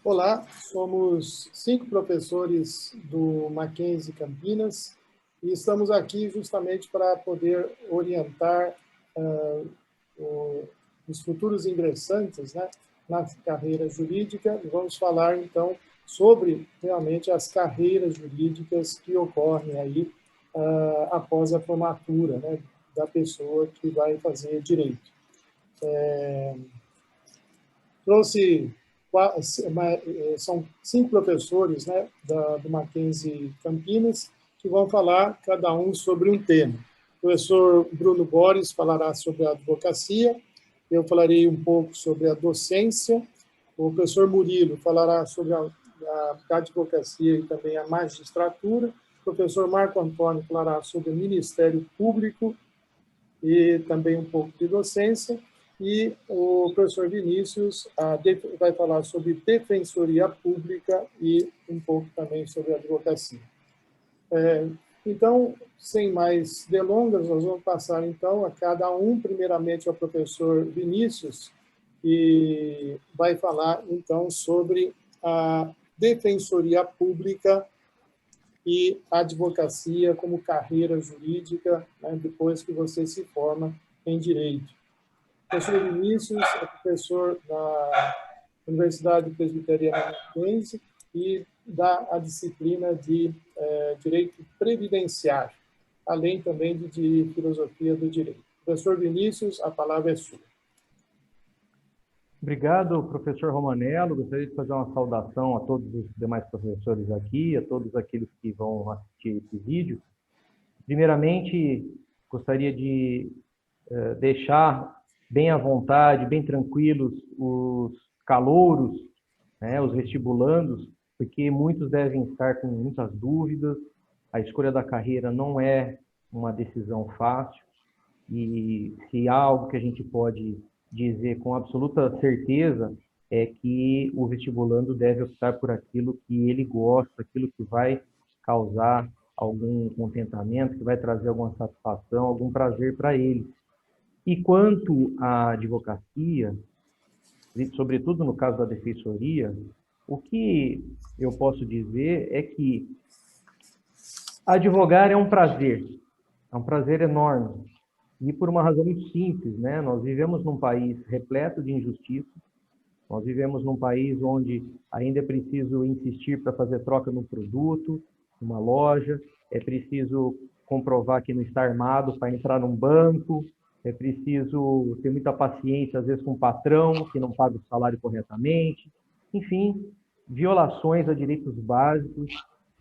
Olá, somos 5 professores do Mackenzie Campinas e estamos aqui justamente para poder orientar os futuros ingressantes, né, na carreira jurídica. E vamos falar, então, sobre realmente as carreiras jurídicas que ocorrem aí após a formatura, né, da pessoa que vai fazer direito. Trouxe, são 5 professores, né, do Mackenzie Campinas, que vão falar, cada um, sobre um tema. O professor Bruno Borges falará sobre a advocacia, eu falarei um pouco sobre a docência, o professor Murilo falará sobre a advocacia e também a magistratura, o professor Marco Antônio falará sobre o Ministério Público e também um pouco de docência, e o professor Vinícius vai falar sobre defensoria pública e um pouco também sobre advocacia. Então, sem mais delongas, nós vamos passar então a cada um, primeiramente ao professor Vinícius, que vai falar então sobre a defensoria pública e a advocacia como carreira jurídica, né, depois que você se forma em direito. O professor Vinícius é professor da Universidade Presbiteriana Mackenzie e dá a disciplina de Direito Previdenciário, além também de Filosofia do Direito. Professor Vinícius, a palavra é sua. Obrigado, professor Romanello. Gostaria de fazer uma saudação a todos os demais professores aqui, a todos aqueles que vão assistir esse vídeo. Primeiramente, gostaria de deixar bem à vontade, bem tranquilos os calouros, né, os vestibulandos, porque muitos devem estar com muitas dúvidas. A escolha da carreira não é uma decisão fácil e se há algo que a gente pode dizer com absoluta certeza é que o vestibulando deve optar por aquilo que ele gosta, aquilo que vai causar algum contentamento, que vai trazer alguma satisfação, algum prazer para ele. E quanto à advocacia, sobretudo no caso da defensoria, o que eu posso dizer é que advogar é um prazer enorme. E por uma razão muito simples, né? Nós vivemos num país repleto de injustiça, nós vivemos num país onde ainda é preciso insistir para fazer troca no produto, numa loja, é preciso comprovar que não está armado para entrar num banco, é preciso ter muita paciência, às vezes, com o patrão que não paga o salário corretamente. Enfim, violações a direitos básicos,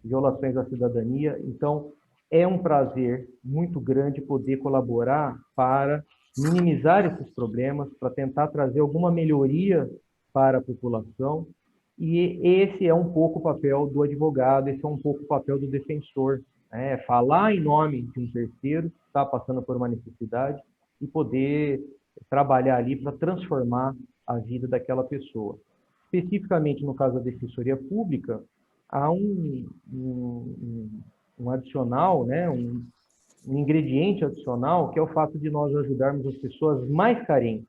violações à cidadania. Então, é um prazer muito grande poder colaborar para minimizar esses problemas, para tentar trazer alguma melhoria para a população. E esse é um pouco o papel do advogado, esse é um pouco o papel do defensor, né? Falar em nome de um terceiro que está passando por uma necessidade e poder trabalhar ali para transformar a vida daquela pessoa. Especificamente no caso da defensoria pública, há um adicional, né? um ingrediente adicional, que é o fato de nós ajudarmos as pessoas mais carentes.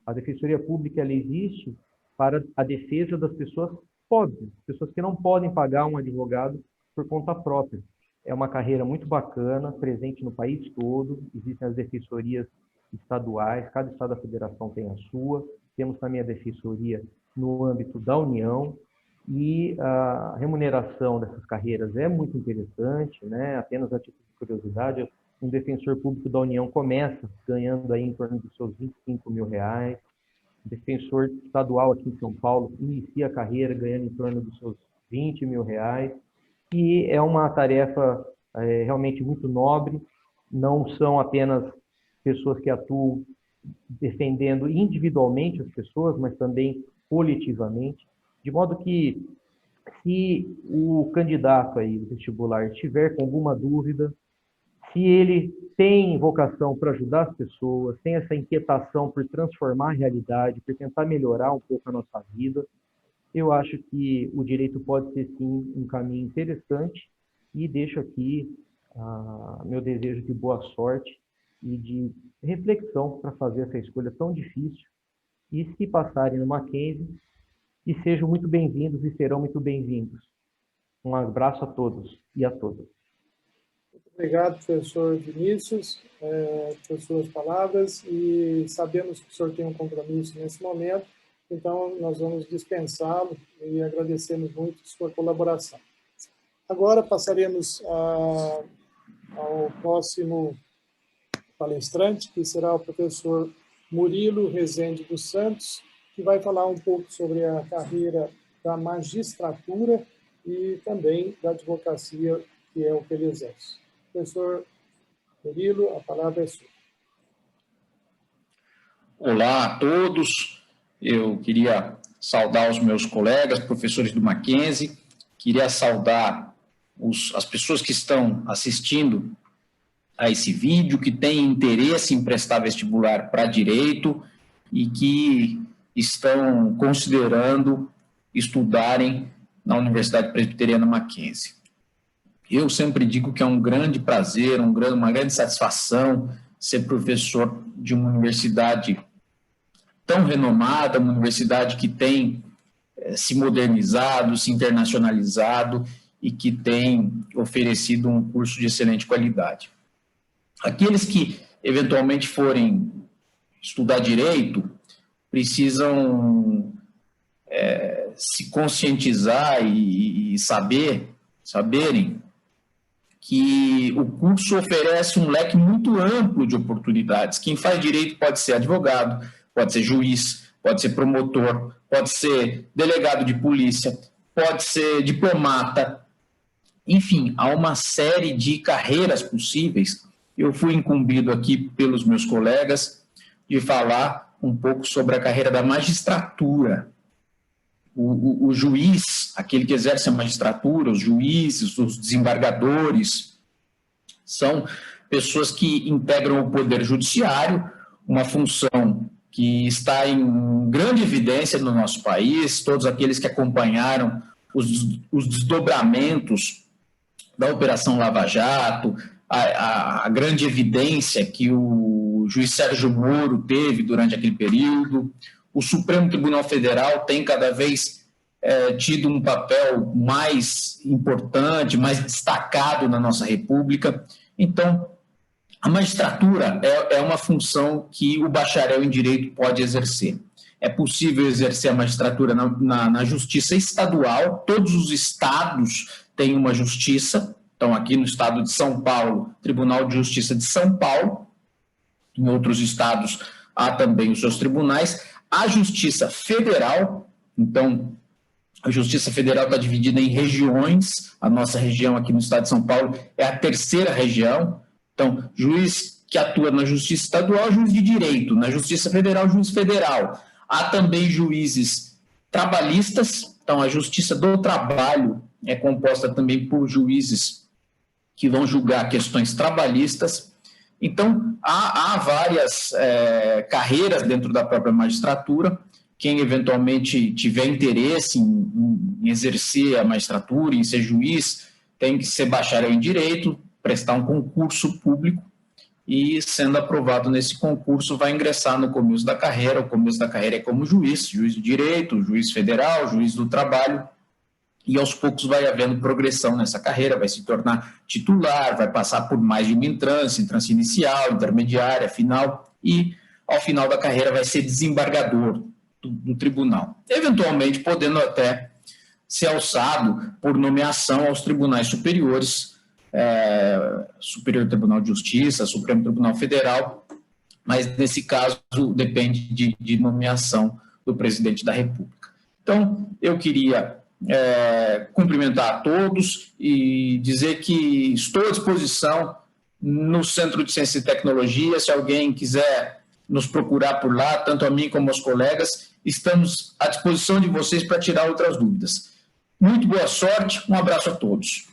A defensoria pública ela existe para a defesa das pessoas pobres, pessoas que não podem pagar um advogado por conta própria. É uma carreira muito bacana, presente no país todo, existem as defensorias estaduais, cada estado da federação tem a sua, temos também a defensoria no âmbito da União, e a remuneração dessas carreiras é muito interessante, né? Apenas a título de curiosidade, um defensor público da União começa ganhando aí em torno dos seus R$ 25.000, defensor estadual aqui em São Paulo inicia a carreira ganhando em torno dos seus R$ 20.000, e é uma tarefa realmente muito nobre, não são apenas pessoas que atuam defendendo individualmente as pessoas, mas também coletivamente, de modo que se o candidato aí do vestibular estiver com alguma dúvida, se ele tem vocação para ajudar as pessoas, tem essa inquietação por transformar a realidade, por tentar melhorar um pouco a nossa vida, eu acho que o direito pode ser, sim, um caminho interessante, e deixo aqui meu desejo de boa sorte e de reflexão para fazer essa escolha tão difícil. E se passarem no Mackenzie, e sejam muito bem-vindos e serão muito bem-vindos. Um abraço a todos e a todas. Obrigado, professor Vinícius, por suas palavras, e sabemos que o senhor tem um compromisso nesse momento, então nós vamos dispensá-lo e agradecemos muito sua colaboração. Agora passaremos ao próximo palestrante, que será o professor Murilo Rezende dos Santos, que vai falar um pouco sobre a carreira da magistratura e também da advocacia, que é o que ele exerce. Professor Murilo, a palavra é sua. Olá a todos, eu queria saudar os meus colegas, professores do Mackenzie, queria saudar as pessoas que estão assistindo a esse vídeo, que têm interesse em prestar vestibular para direito e que estão considerando estudarem na Universidade Presbiteriana Mackenzie. Eu sempre digo que é um grande prazer, uma grande satisfação ser professor de uma universidade tão renomada, uma universidade que tem se modernizado, se internacionalizado e que tem oferecido um curso de excelente qualidade. Aqueles que eventualmente forem estudar direito precisam se conscientizar e saberem que o curso oferece um leque muito amplo de oportunidades. Quem faz direito pode ser advogado, pode ser juiz, pode ser promotor, pode ser delegado de polícia, pode ser diplomata. Enfim, há uma série de carreiras possíveis. Eu fui incumbido aqui pelos meus colegas de falar um pouco sobre a carreira da magistratura. O juiz, aquele que exerce a magistratura, os juízes, os desembargadores, são pessoas que integram o poder judiciário, uma função que está em grande evidência no nosso país. Todos aqueles que acompanharam os desdobramentos da Operação Lava Jato, a grande evidência que o juiz Sérgio Moro teve durante aquele período. O Supremo Tribunal Federal tem cada vez tido um papel mais importante, mais destacado na nossa República. Então, a magistratura é uma função que o bacharel em Direito pode exercer. É possível exercer a magistratura na Justiça Estadual, todos os estados têm uma justiça. Então, aqui no estado de São Paulo, Tribunal de Justiça de São Paulo, em outros estados há também os seus tribunais. A Justiça Federal, então, a Justiça Federal está dividida em regiões. A nossa região aqui no estado de São Paulo é a terceira região. Então, juiz que atua na Justiça Estadual, juiz de direito. Na Justiça Federal, juiz federal. Há também juízes trabalhistas. Então, a Justiça do Trabalho é composta também por juízes que vão julgar questões trabalhistas. Então, há várias carreiras dentro da própria magistratura. Quem eventualmente tiver interesse em exercer a magistratura, em ser juiz, tem que ser bacharel em Direito, prestar um concurso público e, sendo aprovado nesse concurso, vai ingressar no começo da carreira. O começo da carreira é como juiz de Direito, juiz federal, juiz do trabalho, e aos poucos vai havendo progressão nessa carreira, vai se tornar titular, vai passar por mais de uma entrância inicial, intermediária, final, e ao final da carreira vai ser desembargador do tribunal, eventualmente podendo até ser alçado por nomeação aos tribunais superiores, Superior Tribunal de Justiça, Supremo Tribunal Federal, mas nesse caso depende de nomeação do presidente da República. Então, eu queria cumprimentar a todos e dizer que estou à disposição no Centro de Ciência e Tecnologia. Se alguém quiser nos procurar por lá, tanto a mim como aos colegas, estamos à disposição de vocês para tirar outras dúvidas. Muito boa sorte, um abraço a todos.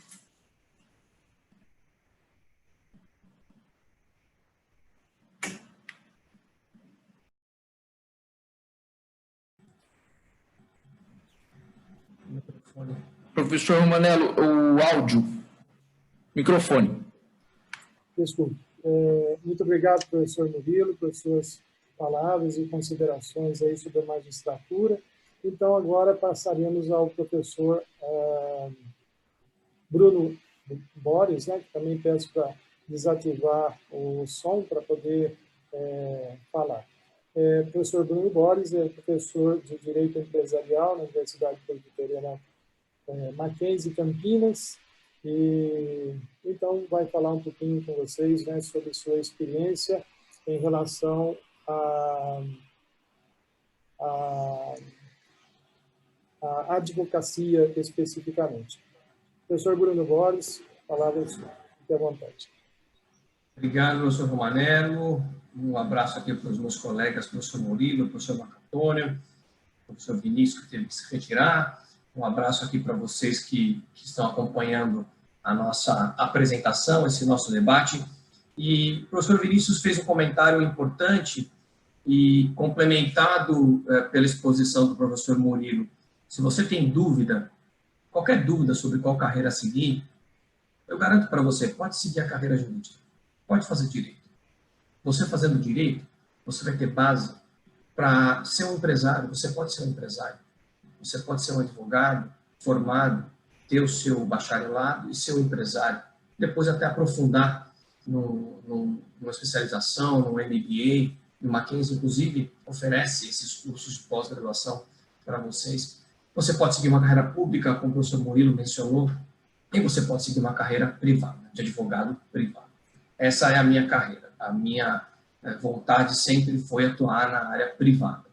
Professor Romanello, o áudio, microfone. Desculpe. Muito obrigado, professor Murilo, por suas palavras e considerações aí sobre a magistratura. Então, agora passaremos ao professor Bruno Boris, né, que também peço para desativar o som para poder falar. O professor Bruno Boris é professor de Direito Empresarial na Universidade Presbiteriana Mackenzie, Campinas, e então vai falar um pouquinho com vocês, né, sobre sua experiência em relação à advocacia especificamente. Professor Bruno Boris, palavra é sua. Fique à vontade. Obrigado, professor Romanello. Um abraço aqui para os meus colegas, professor Murilo, professor Marco Antônio, professor Vinícius, que teve que se retirar. Um abraço aqui para vocês que estão acompanhando a nossa apresentação, esse nosso debate. E o professor Vinícius fez um comentário importante e complementado pela exposição do professor Murilo. Se você tem dúvida, qualquer dúvida sobre qual carreira seguir, eu garanto para você, pode seguir a carreira jurídica, pode fazer direito. Você fazendo direito, você vai ter base para ser um empresário, você pode ser um empresário, você pode ser um advogado formado, ter o seu bacharelado e ser um empresário, depois até aprofundar numa especialização, no MBA, o Mackenzie, inclusive, oferece esses cursos de pós-graduação para vocês. Você pode seguir uma carreira pública, como o professor Murilo mencionou, e você pode seguir uma carreira privada, de advogado privado. Essa é a minha carreira. A minha vontade sempre foi atuar na área privada.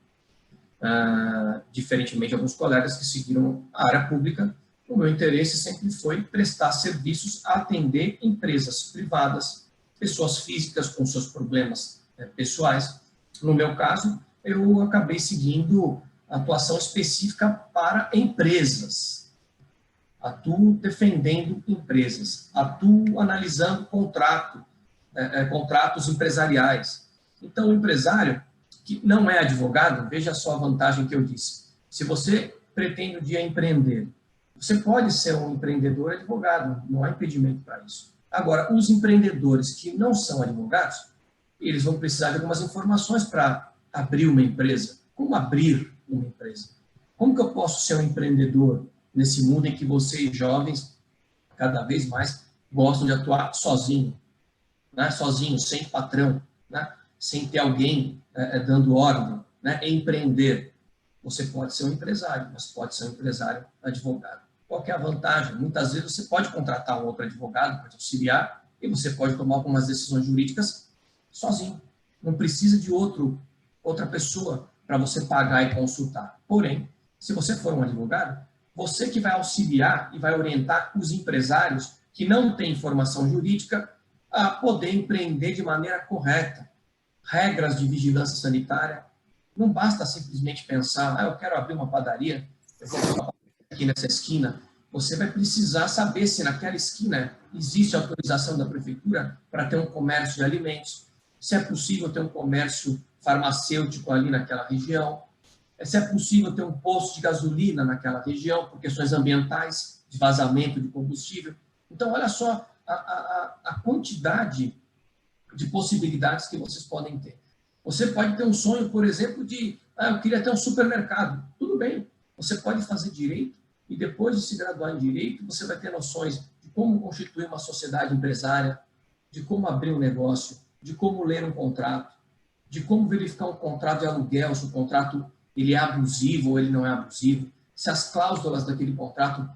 Diferentemente de alguns colegas que seguiram a área pública, o meu interesse sempre foi prestar serviços a atender empresas privadas, pessoas físicas com seus problemas pessoais. No meu caso, eu acabei seguindo atuação específica para empresas. Atuo defendendo empresas, atuo analisando contratos empresariais. Então, o empresário que não é advogado, veja só a vantagem que eu disse. Se você pretende um dia empreender, você pode ser um empreendedor advogado, não há impedimento para isso. Agora, os empreendedores que não são advogados, eles vão precisar de algumas informações para abrir uma empresa. Como abrir uma empresa? Como que eu posso ser um empreendedor nesse mundo em que vocês, jovens, cada vez mais gostam de atuar sozinho, né? Sozinho, sem patrão, né? Sem ter alguém dando ordem, né? Empreender. Você pode ser um empresário, mas pode ser um empresário advogado. Qual que é a vantagem? Muitas vezes você pode contratar um outro advogado para te auxiliar e você pode tomar algumas decisões jurídicas sozinho. Não precisa de outra pessoa para você pagar e consultar. Porém, se você for um advogado, você que vai auxiliar e vai orientar os empresários que não têm formação jurídica a poder empreender de maneira correta. Regras de vigilância sanitária. Não basta simplesmente pensar, eu quero abrir uma padaria, eu vou abrir uma padaria aqui nessa esquina. Você vai precisar saber se naquela esquina existe autorização da prefeitura para ter um comércio de alimentos, se é possível ter um comércio farmacêutico ali naquela região, se é possível ter um posto de gasolina naquela região, por questões ambientais, de vazamento de combustível. Então, olha só a quantidade de possibilidades que vocês podem ter. Você pode ter um sonho, por exemplo, de eu queria ter um supermercado. Tudo bem, você pode fazer direito e depois de se graduar em direito, você vai ter noções de como constituir uma sociedade empresária, de como abrir um negócio, de como ler um contrato, de como verificar um contrato de aluguel, se o contrato ele é abusivo ou ele não é abusivo, se as cláusulas daquele contrato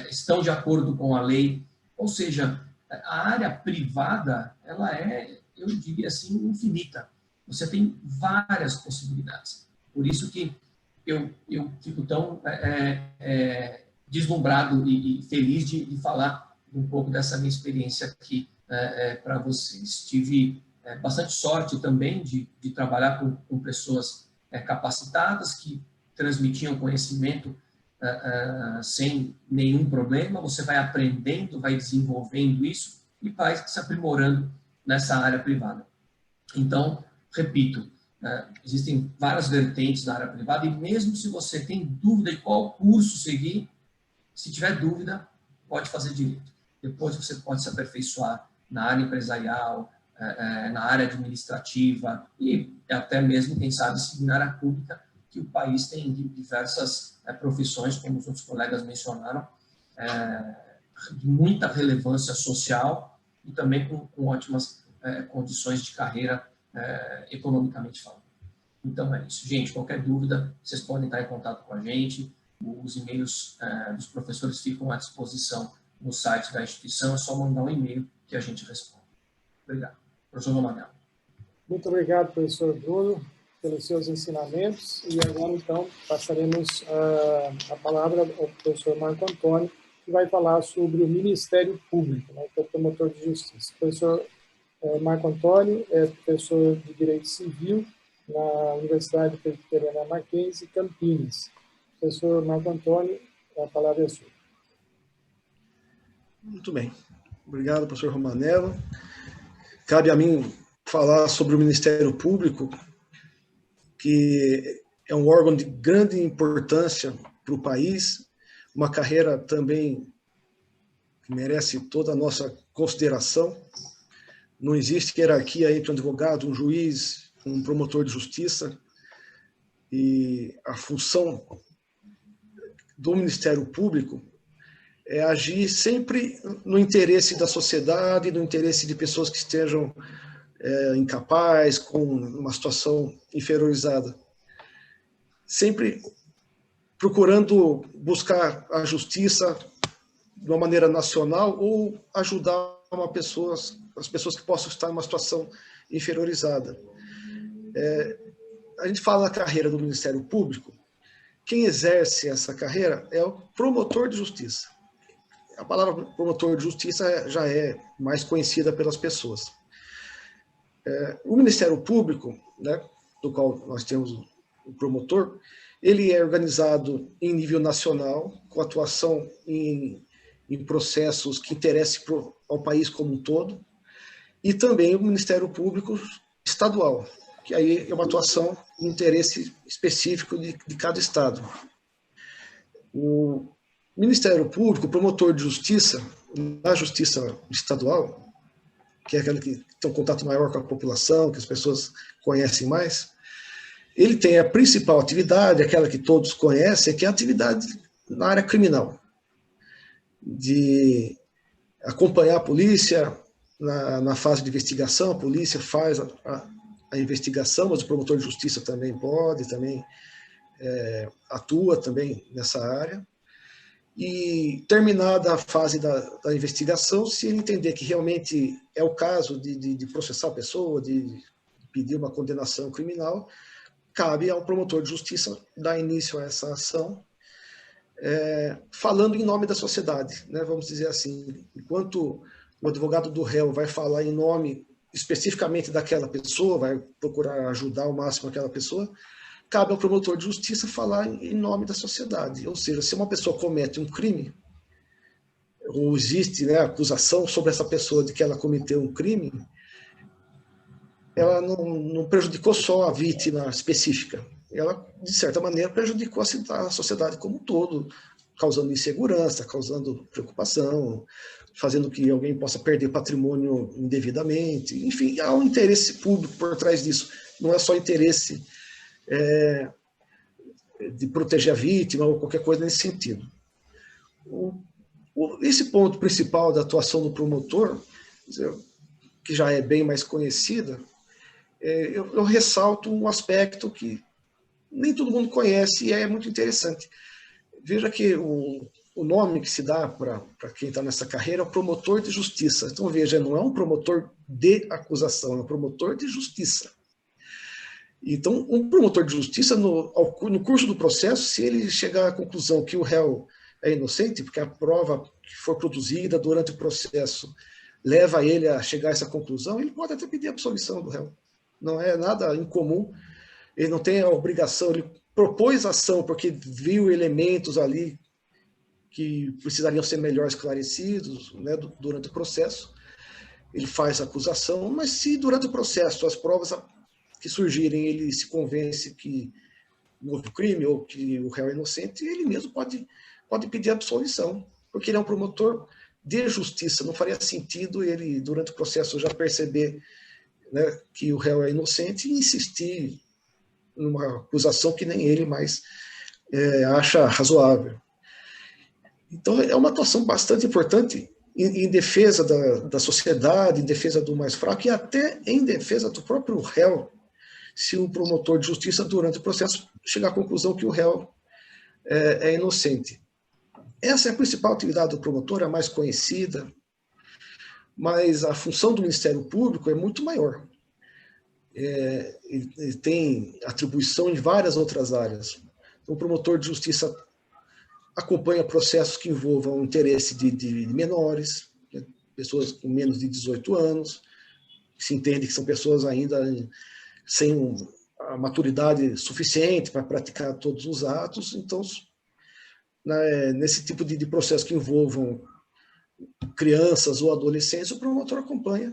estão de acordo com a lei. Ou seja, a área privada, ela é, eu diria assim, infinita. Você tem várias possibilidades. Por isso que eu fico tão deslumbrado e feliz de falar um pouco dessa minha experiência aqui para vocês. Tive bastante sorte também de trabalhar com pessoas capacitadas que transmitiam conhecimento sem nenhum problema. Você vai aprendendo, vai desenvolvendo isso e vai se aprimorando nessa área privada. Então, repito, existem várias vertentes da área privada e mesmo se você tem dúvida de qual curso seguir, se tiver dúvida, pode fazer direito. Depois você pode se aperfeiçoar na área empresarial, na área administrativa e até mesmo, quem sabe, seguir na área pública que o país tem diversas profissões, como os outros colegas mencionaram, de muita relevância social e também com ótimas condições de carreira economicamente falando. Então é isso. Gente, qualquer dúvida, vocês podem entrar em contato com a gente. Os e-mails dos professores ficam à disposição no site da instituição. É só mandar um e-mail que a gente responde. Obrigado. Professor Romanello. Muito obrigado, professor Bruno, pelos seus ensinamentos. E agora, então, passaremos a palavra ao professor Marco Antônio, que vai falar sobre o Ministério Público, né, que é o promotor de justiça. O professor Marco Antônio é professor de Direito Civil na Universidade Presbiteriana Mackenzie, Campinas. Professor Marco Antônio, a palavra é sua. Muito bem. Obrigado, professor Romanello. Cabe a mim falar sobre o Ministério Público, que é um órgão de grande importância para o país, uma carreira também que merece toda a nossa consideração. Não existe hierarquia entre um advogado, um juiz, um promotor de justiça, e a função do Ministério Público é agir sempre no interesse da sociedade, no interesse de pessoas que estejam incapazes, com uma situação inferiorizada. Sempre procurando buscar a justiça de uma maneira nacional ou ajudar as pessoas que possam estar em uma situação inferiorizada. A gente fala da carreira do Ministério Público, quem exerce essa carreira é o promotor de justiça. A palavra promotor de justiça já é mais conhecida pelas pessoas. O Ministério Público, né, do qual nós temos o promotor, ele é organizado em nível nacional, com atuação em processos que interessem ao país como um todo, e também o Ministério Público estadual, que aí é uma atuação de interesse específico de cada estado. O Ministério Público, o promotor de justiça, na justiça estadual, que é aquela que tem um contato maior com a população, que as pessoas conhecem mais, ele tem a principal atividade, aquela que todos conhecem, que é a atividade na área criminal, de acompanhar a polícia na fase de investigação. A polícia faz a investigação, mas o promotor de justiça também atua também nessa área. E terminada a fase da investigação, se ele entender que realmente é o caso de processar a pessoa, de pedir uma condenação criminal, cabe ao promotor de justiça dar início a essa ação, falando em nome da sociedade, né? Vamos dizer assim, enquanto o advogado do réu vai falar em nome especificamente daquela pessoa, vai procurar ajudar ao máximo aquela pessoa, cabe ao promotor de justiça falar em nome da sociedade. Ou seja, se uma pessoa comete um crime, ou existe, né, acusação sobre essa pessoa de que ela cometeu um crime, ela não prejudicou só a vítima específica, ela, de certa maneira, prejudicou a sociedade como um todo, causando insegurança, causando preocupação, fazendo que alguém possa perder patrimônio indevidamente. Enfim, há um interesse público por trás disso, não é só interesse de proteger a vítima ou qualquer coisa nesse sentido. Esse ponto principal da atuação do promotor, que já é bem mais conhecida, eu ressalto um aspecto que nem todo mundo conhece e é muito interessante. Veja que o nome que se dá para quem está nessa carreira é o promotor de justiça. Então, veja, não é um promotor de acusação, é um promotor de justiça. Então, um promotor de justiça, no curso do processo, se ele chegar à conclusão que o réu é inocente, porque a prova que for produzida durante o processo leva ele a chegar a essa conclusão, ele pode até pedir a absolvição do réu. Não é nada incomum, ele não tem a obrigação, ele propôs a ação porque viu elementos ali que precisariam ser melhor esclarecidos, né, durante o processo, ele faz a acusação, mas se durante o processo as provas que surgirem, ele se convence que houve crime ou que o réu é inocente, ele mesmo pode pedir absolvição, porque ele é um promotor de justiça. Não faria sentido ele, durante o processo, já perceber, né, que o réu é inocente e insistir numa acusação que nem ele mais acha razoável. Então, é uma atuação bastante importante em defesa da sociedade, em defesa do mais fraco e até em defesa do próprio réu, se o promotor de justiça, durante o processo, chegar à conclusão que o réu é inocente. Essa é a principal atividade do promotor, a mais conhecida, mas a função do Ministério Público é muito maior. Ele tem atribuição em várias outras áreas. Então, o promotor de justiça acompanha processos que envolvam o interesse de menores, né, pessoas com menos de 18 anos, que se entende que são pessoas ainda sem a maturidade suficiente para praticar todos os atos. Então, nesse tipo de processo que envolvam crianças ou adolescentes, o promotor acompanha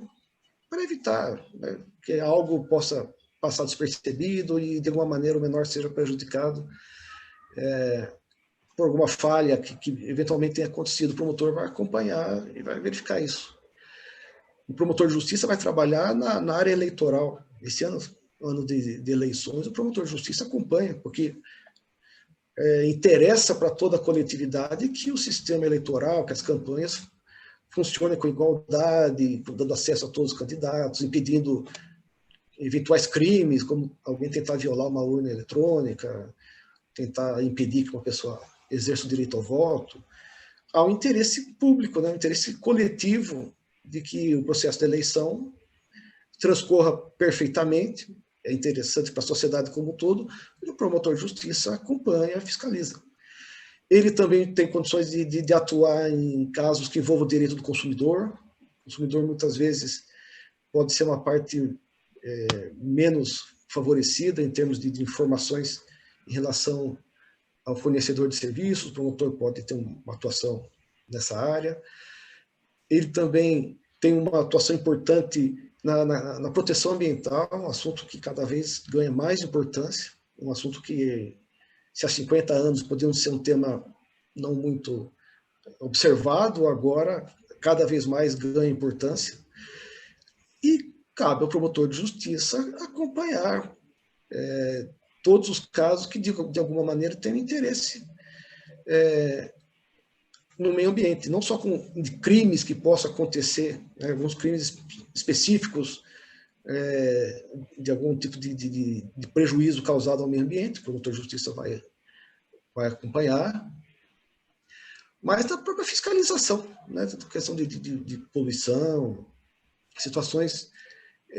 para evitar, né, que algo possa passar despercebido e, de alguma maneira, o menor seja prejudicado por alguma falha que eventualmente tenha acontecido. O promotor vai acompanhar e vai verificar isso. O promotor de justiça vai trabalhar na área eleitoral. Esse ano de eleições, o promotor de justiça acompanha, porque interessa para toda a coletividade que o sistema eleitoral, que as campanhas funcionem com igualdade, dando acesso a todos os candidatos, impedindo eventuais crimes, como alguém tentar violar uma urna eletrônica, tentar impedir que uma pessoa exerça o direito ao voto. Há um interesse público, né, um interesse coletivo de que o processo de eleição transcorra perfeitamente. É interessante para a sociedade como um todo, e o promotor de justiça acompanha, fiscaliza. Ele também tem condições de atuar em casos que envolvam o direito do consumidor. O consumidor, muitas vezes, pode ser uma parte menos favorecida em termos de informações em relação ao fornecedor de serviços. O promotor pode ter uma atuação nessa área. Ele também tem uma atuação importante na proteção ambiental, um assunto que cada vez ganha mais importância, um assunto que, se há 50 anos podia ser um tema não muito observado, agora cada vez mais ganha importância. E cabe ao promotor de justiça acompanhar todos os casos que, de alguma maneira, têm interesse no meio ambiente, não só com crimes que possam acontecer, né, alguns crimes específicos de algum tipo de prejuízo causado ao meio ambiente, o promotor de justiça vai acompanhar, mas da própria fiscalização, né, questão de poluição, situações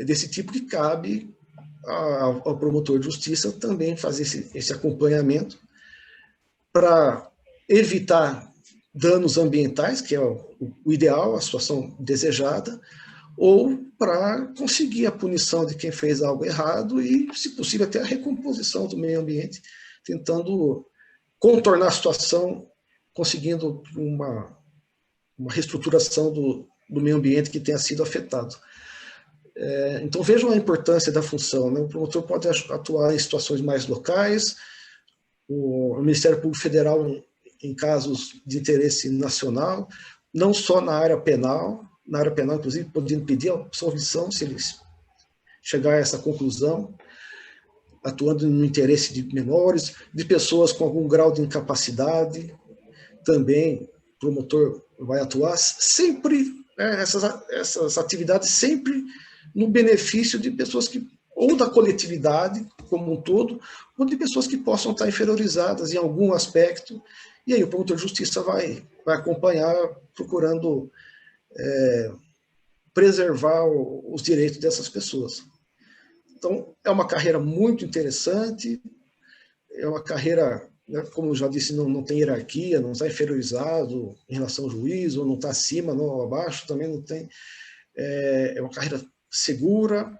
desse tipo que cabe ao promotor de justiça também fazer esse acompanhamento para evitar danos ambientais, que é o ideal, a situação desejada, ou para conseguir a punição de quem fez algo errado e, se possível, até a recomposição do meio ambiente, tentando contornar a situação, conseguindo uma reestruturação do meio ambiente que tenha sido afetado. Então, vejam a importância da função, né? O promotor pode atuar em situações mais locais, o Ministério Público Federal em casos de interesse nacional, não só na área penal, inclusive, podendo pedir a absolvição se eles chegar a essa conclusão, atuando no interesse de menores, de pessoas com algum grau de incapacidade, também o promotor vai atuar sempre, essas atividades sempre no benefício de pessoas que, ou da coletividade como um todo, ou de pessoas que possam estar inferiorizadas em algum aspecto, e aí o promotor de justiça vai acompanhar, procurando preservar os direitos dessas pessoas. Então, é uma carreira muito interessante, é uma carreira, né, como eu já disse, não tem hierarquia, não está inferiorizado em relação ao juiz, ou não está acima, não abaixo, também não tem. É uma carreira segura,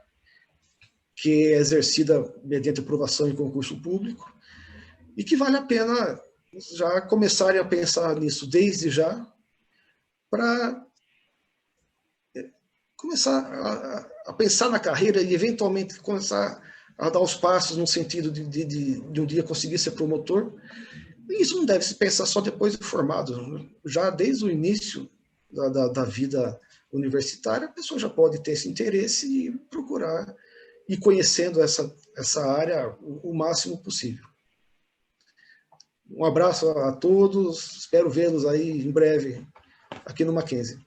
que é exercida mediante aprovação em concurso público, e que vale a pena já começarem a pensar nisso desde já, para começar a pensar na carreira e, eventualmente, começar a dar os passos no sentido de um dia conseguir ser promotor. E isso não deve se pensar só depois de formado. Já desde o início da vida universitária, a pessoa já pode ter esse interesse e procurar e conhecendo essa área o máximo possível. Um abraço a todos, espero vê-los aí em breve aqui no Mackenzie.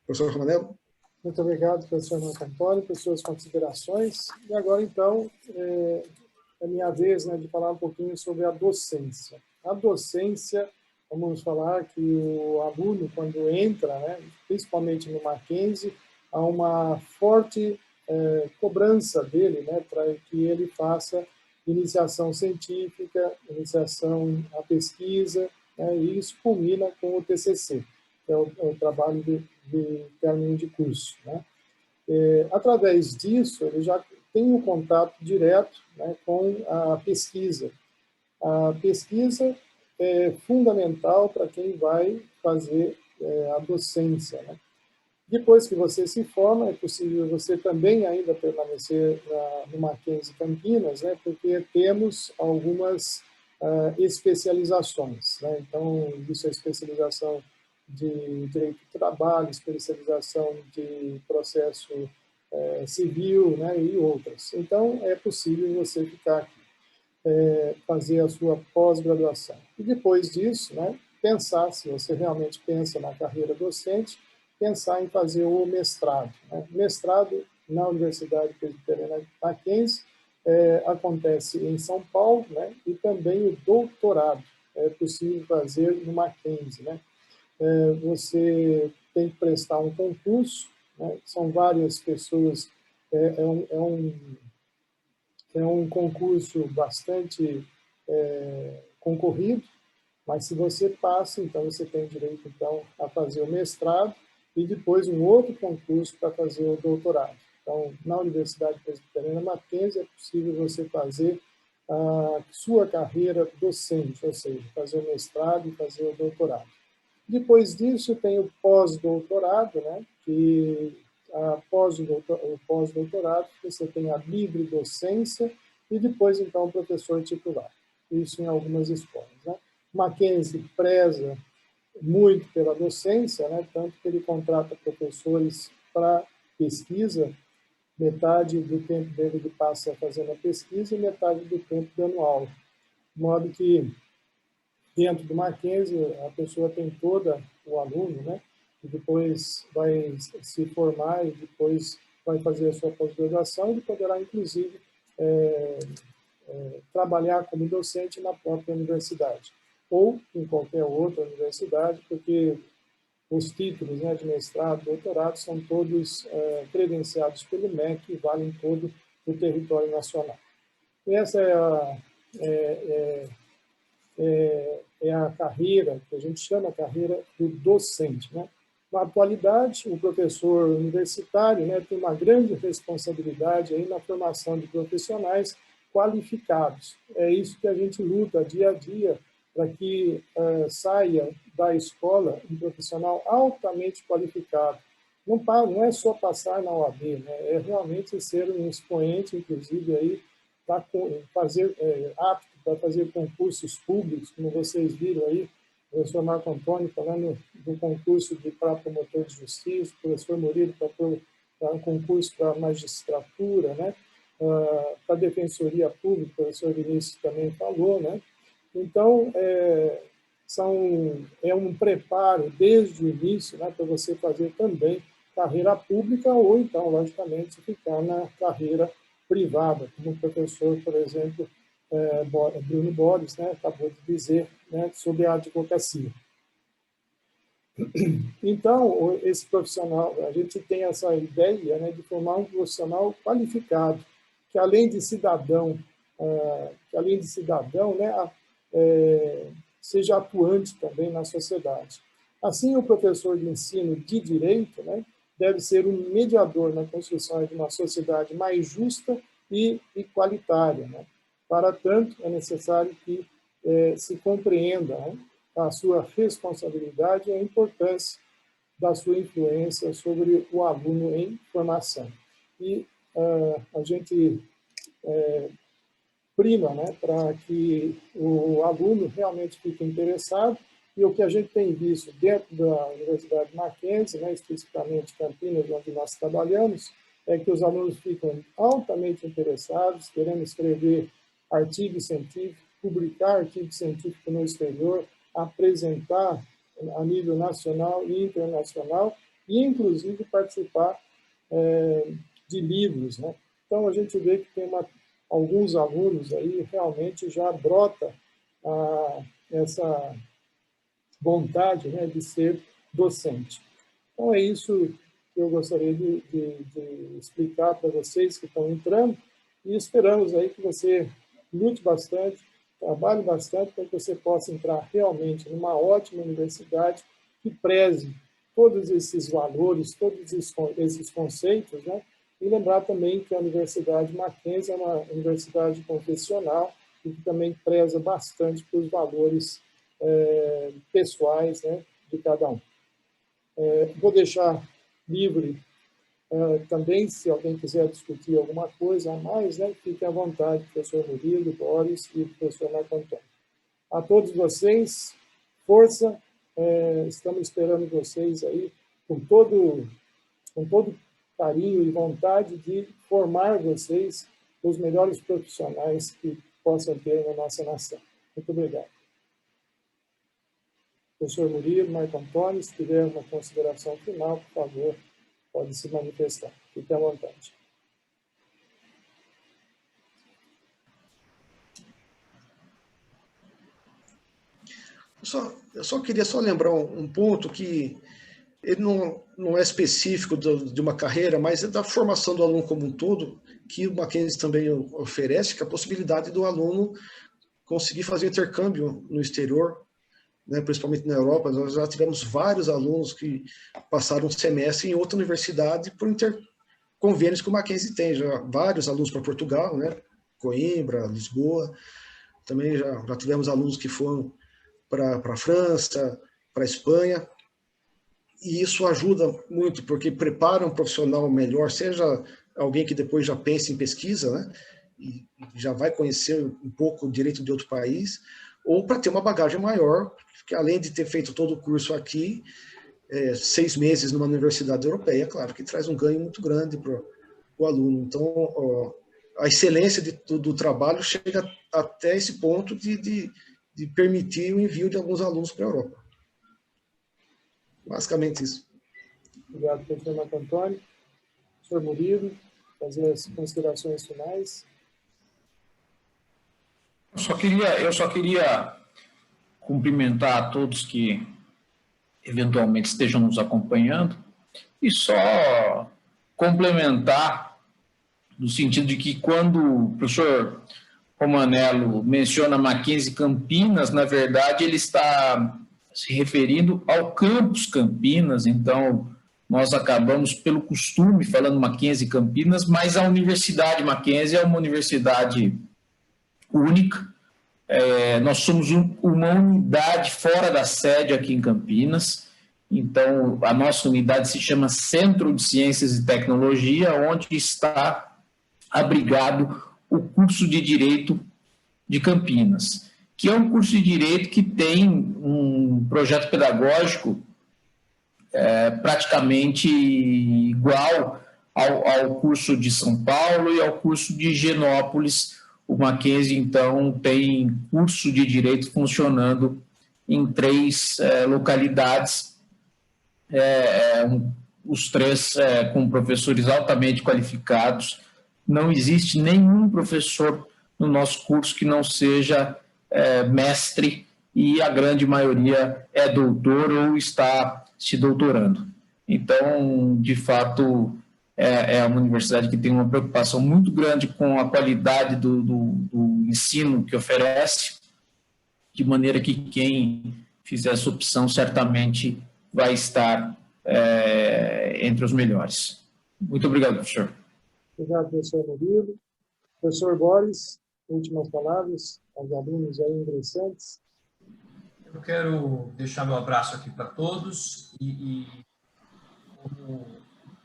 Professor Romanello? Muito obrigado, professor Marco Antônio, por suas considerações. E agora, então, é a minha vez, né, de falar um pouquinho sobre a docência. A docência, vamos falar que o aluno, quando entra, né, principalmente no Mackenzie, há uma forte cobrança dele, né, para que ele faça iniciação científica, iniciação à pesquisa, né, e isso culmina com o TCC, que é o trabalho de término de curso, né? Através disso, ele já tem um contato direto, né, com a pesquisa. A pesquisa é fundamental para quem vai fazer a docência, né? Depois que você se forma, é possível você também ainda permanecer no Mackenzie Campinas, né, porque temos algumas especializações, né? Então, isso é especialização de direito do trabalho, especialização de processo civil, né, e outras. Então, é possível você ficar aqui, fazer a sua pós-graduação. E depois disso, né, pensar, se você realmente pensa na carreira docente, pensar em fazer o mestrado, né? Mestrado na Universidade Presbiteriana Mackenzie acontece em São Paulo, né? E também o doutorado é possível fazer no Mackenzie, né? Você tem que prestar um concurso, né? São várias pessoas, é um concurso bastante concorrido, mas se você passa, então você tem direito então a fazer o mestrado e depois um outro concurso para fazer o doutorado. Então, na Universidade Presbiteriana Mackenzie é possível você fazer a sua carreira docente, ou seja, fazer o mestrado e fazer o doutorado. Depois disso, tem o pós-doutorado, né, que após o pós-doutorado, você tem a livre docência e depois, então, o professor titular. Isso em algumas escolas, né? Mackenzie preza muito pela docência, né, tanto que ele contrata professores para pesquisa, metade do tempo dele ele passa fazendo a pesquisa e metade do tempo dando aula. De modo que, dentro do Mackenzie, a pessoa tem toda, o aluno, né, e depois vai se formar e depois vai fazer a sua pós-graduação, ele poderá, inclusive, trabalhar como docente na própria universidade ou em qualquer outra universidade, porque os títulos, né, de mestrado, doutorado, são todos credenciados pelo MEC e valem todo o território nacional. E essa é a carreira, que a gente chama a carreira do docente, né? Na atualidade, o professor universitário, né, tem uma grande responsabilidade aí na formação de profissionais qualificados. É isso que a gente luta dia a dia para que saia da escola um profissional altamente qualificado. Não é só passar na OAB, né? É realmente ser um expoente, inclusive, aí, para fazer, apto para fazer concursos públicos, como vocês viram aí, o professor Marco Antônio falando do concurso para promotor de justiça, o professor Murilo para um concurso para magistratura, né? Para a defensoria pública, o professor Vinícius também falou, né? Então, é um preparo desde o início, né, para você fazer também carreira pública ou, então, logicamente, ficar na carreira privada, como o professor, por exemplo, Bruno Borges, né, acabou de dizer, né, sobre a advocacia. Então, esse profissional, a gente tem essa ideia, né, de formar um profissional qualificado, que além de cidadão, né, seja atuante também na sociedade. Assim, o professor de ensino de direito, né, deve ser um mediador na construção de uma sociedade mais justa e igualitária, né? Para tanto, é necessário que se compreenda, né, a sua responsabilidade e a importância da sua influência sobre o aluno em formação. E a gente prima, né, para que o aluno realmente fique interessado, e o que a gente tem visto dentro da Universidade Mackenzie, né, especificamente Campinas, onde nós trabalhamos, é que os alunos ficam altamente interessados, querendo escrever artigo científico, publicar artigo científico no exterior, apresentar a nível nacional e internacional, e inclusive participar de livros, né? Então, a gente vê que tem alguns alunos aí, realmente já brota essa vontade, né, de ser docente. Então, é isso que eu gostaria de explicar para vocês que estão entrando, e esperamos aí que você lute bastante, trabalhe bastante, para que você possa entrar realmente numa ótima universidade que preze todos esses valores, todos esses conceitos, né? E lembrar também que a Universidade Mackenzie é uma universidade confessional e que também preza bastante pelos valores pessoais, né, de cada um. Vou deixar livre também, se alguém quiser discutir alguma coisa a mais, né, fique à vontade, professor Murilo, Boris e professor Marco Antônio. A todos vocês, força, estamos esperando vocês aí com todo carinho e vontade de formar vocês os melhores profissionais que possam ter na nossa nação. Muito obrigado. Professor Murilo, Marco Antônio, se tiver uma consideração final, por favor, pode se manifestar. Fique à vontade. Eu só queria lembrar um ponto que ele não é específico de uma carreira, mas é da formação do aluno como um todo, que o Mackenzie também oferece, que é a possibilidade do aluno conseguir fazer intercâmbio no exterior, né, principalmente na Europa. Nós já tivemos vários alunos que passaram um semestre em outra universidade por convênios que o Mackenzie tem, já vários alunos para Portugal, né, Coimbra, Lisboa, também já tivemos alunos que foram para a França, para a Espanha, e isso ajuda muito, porque prepara um profissional melhor, seja alguém que depois já pensa em pesquisa, né, e já vai conhecer um pouco o direito de outro país, ou para ter uma bagagem maior, que além de ter feito todo o curso aqui, 6 meses numa universidade europeia, claro que traz um ganho muito grande para o aluno. Então, a excelência do trabalho chega até esse ponto de permitir o envio de alguns alunos para a Europa. Basicamente isso. Obrigado, professor Marco Antônio. Professor Murilo, fazer as considerações finais. Eu só queria cumprimentar a todos que eventualmente estejam nos acompanhando e só complementar no sentido de que quando o professor Romanello menciona Mackenzie Campinas, na verdade ele está se referindo ao campus Campinas, então nós acabamos pelo costume falando Mackenzie Campinas, mas a Universidade Mackenzie é uma universidade única. Nós somos uma unidade fora da sede aqui em Campinas, então a nossa unidade se chama Centro de Ciências e Tecnologia, onde está abrigado o curso de Direito de Campinas, que é um curso de Direito que tem um projeto pedagógico praticamente igual ao curso de São Paulo e ao curso de Higienópolis. O Mackenzie, então, tem curso de Direito funcionando em 3 localidades, os 3 com professores altamente qualificados. Não existe nenhum professor no nosso curso que não seja mestre, e a grande maioria é doutor ou está se doutorando. Então, de fato, é uma universidade que tem uma preocupação muito grande com a qualidade do ensino que oferece, de maneira que quem fizer essa opção certamente vai estar entre os melhores. Muito obrigado, professor. Obrigado, professor Murilo. Professor Boris, últimas palavras aos alunos aí ingressantes. Eu quero deixar meu abraço aqui para todos e como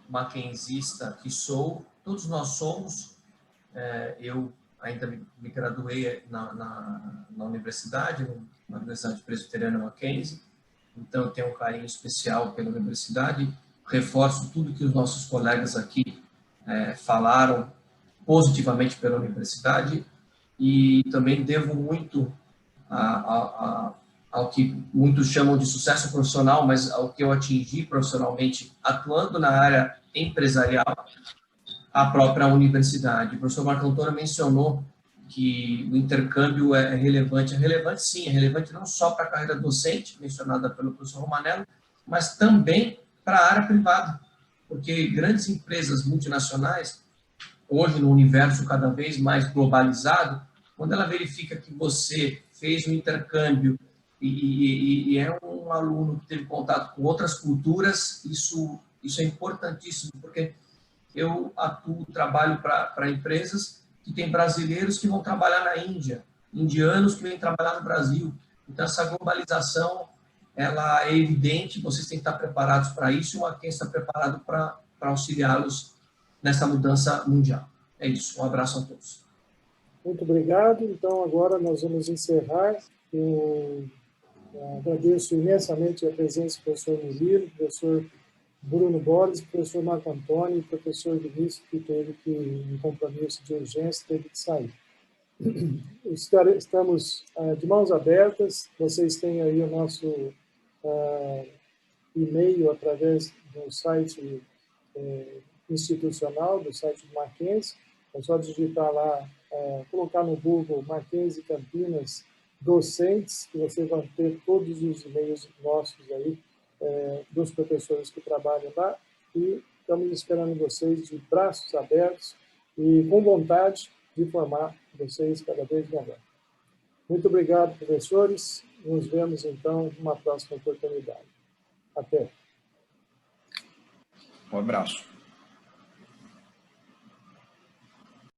mackenzista que sou, todos nós somos. Eu ainda me graduei na universidade, na Universidade Presbiteriana Mackenzie, então eu tenho um carinho especial pela universidade, reforço tudo que os nossos colegas aqui falaram positivamente pela universidade, e também devo muito ao que muitos chamam de sucesso profissional, mas ao que eu atingi profissionalmente atuando na área empresarial, a própria universidade. O professor Marco Antônio mencionou que o intercâmbio é relevante. É relevante, sim, é relevante não só para a carreira docente, mencionada pelo professor Romanello, mas também para a área privada, porque grandes empresas multinacionais, hoje no universo cada vez mais globalizado, quando ela verifica que você fez um intercâmbio e é um aluno que teve contato com outras culturas, isso é importantíssimo, porque eu trabalho para empresas que têm brasileiros que vão trabalhar na Índia, indianos que vêm trabalhar no Brasil. Então, essa globalização, ela é evidente, vocês têm que estar preparados para isso, e o Mackenzie está preparado para auxiliá-los nessa mudança mundial. É isso, um abraço a todos. Muito obrigado. Então, agora nós vamos encerrar. Eu agradeço imensamente a presença do professor Murilo, professor Bruno Borges, professor Marco Antônio e professor Vinícius, que teve um compromisso de urgência, teve que sair. Estamos de mãos abertas, vocês têm aí o nosso e-mail através do site institucional, do site do Mackenzie. É só digitar lá, colocar no Google Mackenzie Campinas Docentes, que você vai ter todos os e-mails nossos aí, dos professores que trabalham lá, e estamos esperando vocês de braços abertos e com vontade de formar vocês cada vez melhor. Muito obrigado, professores. Nos vemos, então, numa próxima oportunidade. Até. Um abraço.